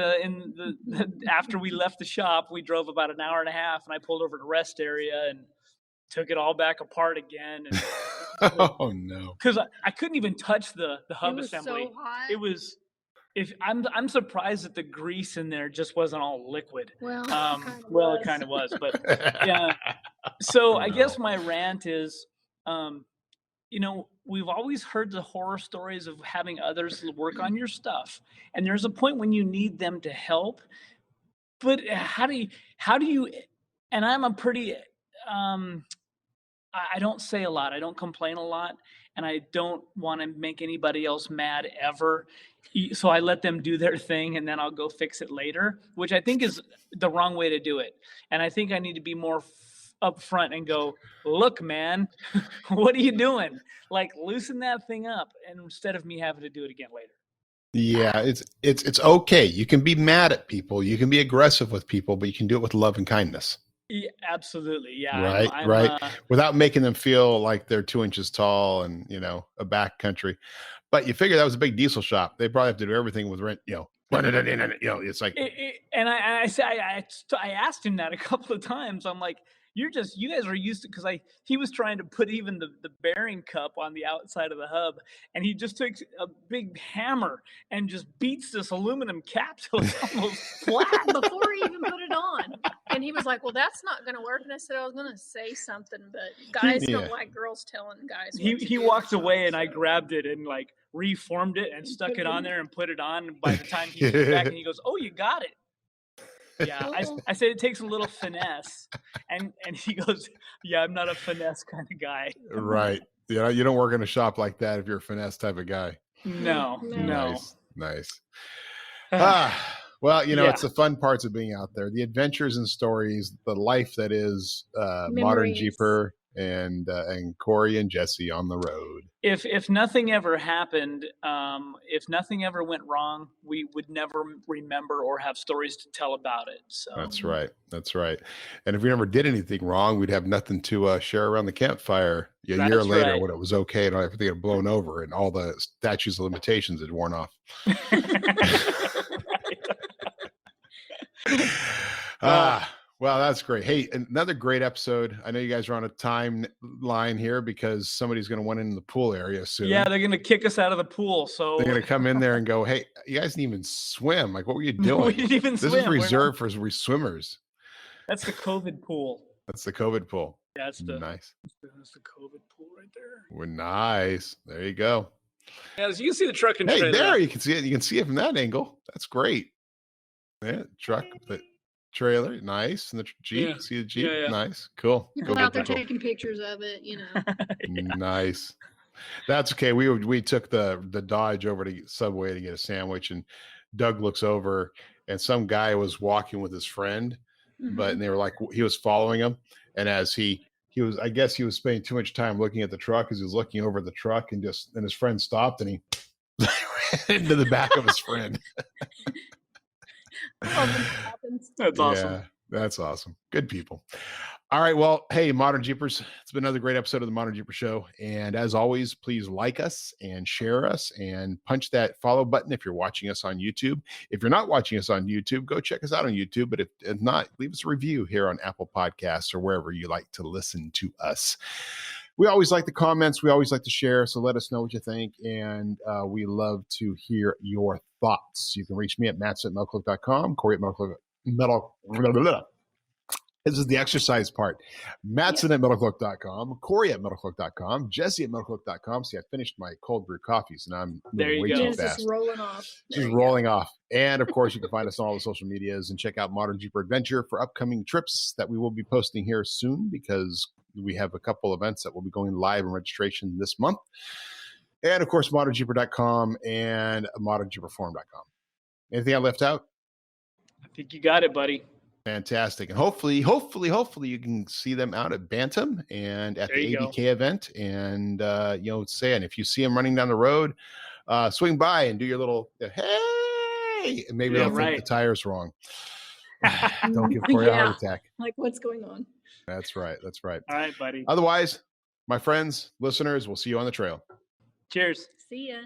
after we left the shop, we drove about an hour and a half, and I pulled over to rest area and took it all back apart again. And oh no. Because I couldn't even touch the hub assembly. So hot. It was, I'm surprised that the grease in there just wasn't all liquid. Well, it kind of was, but yeah. So I guess my rant is, we've always heard the horror stories of having others work on your stuff, and there's a point when you need them to help. But how do you? And I'm a pretty, I don't say a lot, I don't complain a lot, and I don't want to make anybody else mad ever. So I let them do their thing, and then I'll go fix it later, which I think is the wrong way to do it. And I think I need to be more up front and go, look, man, what are you doing? Like, loosen that thing up, and instead of me having to do it again later. Yeah, it's okay. You can be mad at people, you can be aggressive with people, but you can do it with love and kindness. Yeah, absolutely. Yeah. Right. Without making them feel like they're 2 inches tall and, a back country. But you figure that was a big diesel shop. They probably have to do everything with rent, it's like. And I asked him that a couple of times. I'm like, you guys are used to, because he was trying to put even the bearing cup on the outside of the hub, and he just took a big hammer and just beats this aluminum cap till it's almost flat before he even put it on. And he was like, well, that's not going to work. And I said, I was going to say something, but guys don't like girls telling guys. He walked away, and I grabbed it and like reformed it and stuck it on there and put it on. And by the time he came back, and he goes, oh, you got it. Yeah, I said it takes a little finesse, and he goes, yeah, I'm not a finesse kind of guy. Right. Yeah, you don't work in a shop like that if you're a finesse type of guy. No. Nice. Well, it's the fun parts of being out there, the adventures and stories, the life that is Modern Jeeper and Corey and Jessy on the road. If nothing ever happened, if nothing ever went wrong, we would never remember or have stories to tell about it. So That's right. And if we never did anything wrong, we'd have nothing to share around the campfire a year later when it was okay and everything had blown over and all the statutes of limitations had worn off. Well, that's great. Hey, another great episode. I know you guys are on a timeline here because somebody's going to want in the pool area soon. Yeah, they're going to kick us out of the pool. So they're going to come in there and go, hey, you guys didn't even swim. Like, what were you doing? We didn't even swim. This is reserved for swimmers. That's the COVID pool. That's the COVID pool. Yeah, that's nice. That's the COVID pool right there. We're nice. There you go. Yeah, as you can see the truck and trailer. Hey, there you can see it. You can see it from that angle. That's great. Yeah, truck. Trailer, nice. And the Jeep, see the Jeep, nice, cool. People out there taking pictures of it, Nice. That's okay. We took the Dodge over to Subway to get a sandwich, and Doug looks over, and some guy was walking with his friend, but they were like, he was following him, and as he was, I guess he was spending too much time looking at the truck as he was looking over the truck, and his friend stopped, and he ran into the back of his friend. That's awesome. Yeah, that's awesome. Good people. All right. Well, hey, Modern Jeepers, it's been another great episode of the Modern Jeeper Show. And as always, please like us and share us and punch that follow button if you're watching us on YouTube. If you're not watching us on YouTube, go check us out on YouTube. But if not, leave us a review here on Apple Podcasts or wherever you like to listen to us. We always like the comments. We always like to share. So let us know what you think. And we love to hear your thoughts. You can reach me at Matson@Metalcloak.com, Corey at This is the exercise part. Matson at Metalcloak.com, Corey at Metalcloak.com, Jessy at Metalcloak.com. See, I finished my cold brew coffee, so now I'm moving way too fast. Just rolling off. Just rolling off. And of course, you can find us on all the social medias and check out Modern Jeeper Adventure for upcoming trips that we will be posting here soon, because we have a couple events that will be going live in registration this month. And of course, ModernJeeper.com and ModernJeeperForum.com. Anything I left out? I think you got it, buddy. Fantastic. And hopefully you can see them out at Bantam and at the ABK event. And, and if you see them running down the road, swing by and do your little, hey, and maybe they'll think the tire's wrong. Don't give Corey a heart attack. Like, what's going on? That's right. All right, buddy. Otherwise, my friends, listeners, we'll see you on the trail. Cheers. See ya.